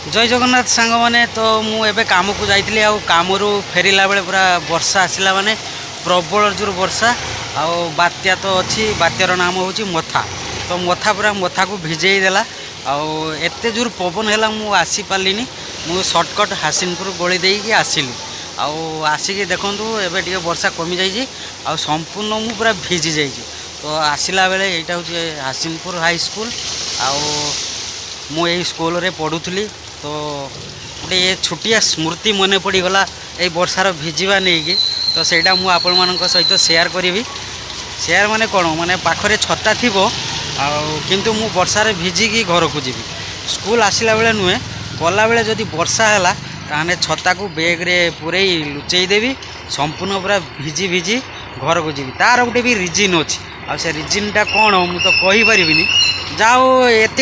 जय जगन्नाथ सांग मैंने तो मुझे काम को जाइली आम फेरला बेले पूरा वर्षा आसला माने प्रबल जोर वर्षा आउ बात्या तो अच्छी बात्यार नाम हूँ मथा तो मथा पूरा मथा को भिजे देला आते जोर पवन है मुझे आसी पार्ली मु सर्टकट हासिनपुर गली देकी आसिली आसिकी देखूँ एवं टे वर्षा कमी जाइए आ संपूर्ण मु पूरा भिजी जाइए तो आसला बेले यहाँ हूँ हासिनपुर हाई स्कूल आउ स्कूल रे पढ़ुली तो गोटे ये छुटिया स्मृति मन पड़गला ये वर्षार भिजवा नहीं कि तो सहीटा मुझे आपण मान सहित सेयार करी सेयार माने कौन माने पाखरे छता थी किंतु मु वर्षार भिजिकी घर को जी स्कूल आसला बेले नुहे गला बेले जदि वर्षा है ताने छता को बैग रे पूरे लुचई देवी संपूर्ण पूरा भिजी भिजी घर को जी तार गोटे भी रिजिन अच्छी आ से रिजिनटा कौन मु तो कहीपरि जाओ एत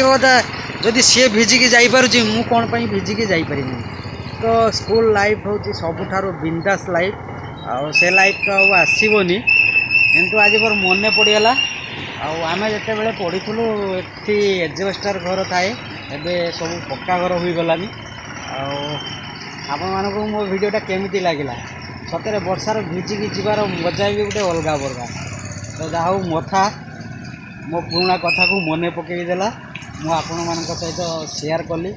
जदि सी भिजिकी जापी मु कौन पर भिजिकी जापरि तो स्कूल लाइफ हूँ सबुठार बिंदास लाइफ आउ से लाइफ तो आसबनी किंतु आज मोर मन पड़गला आम जिते पढ़ीलु ये एजबेस्टर घर थाए एवं सब पक्का घर हो गलानी आपण मानक मो भिडियोटा केमी लगे सतरे वर्षार भिजिकी जीवार मजा भी गोटे अलग प्रकार तो जहाँ मथा मो पुराणा कथा को मन पकईदेला मु आपण मान सहित सेयार कली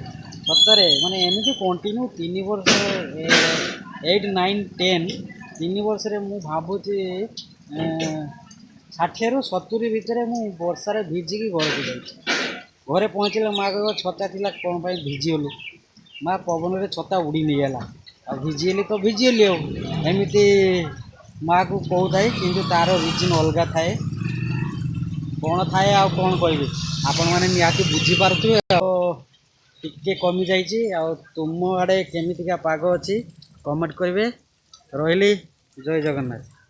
सतरे माने एमती कंटिन्यू 3 वर्ष 8 9 10 3 वर्ष मु भावुची 60 ରୁ 70 भितर मु वर्षार भिजिकी घर को जाइए घरे पहुँचले माँ कह छता थी कौन पर भिजीगलु माँ पवन में छता उड़ी नहीं आ भिजीगली तो भिजीगली एमती माँ को कहूए कि तार रिजिन अलग थाए कौन थाए आ कौन कह आपण मैंने निहाती बुझीपारे टे कमी जा तुम आड़े केमितिका पाग अच्छी कमेंट करेंगे रही जय जगन्नाथ।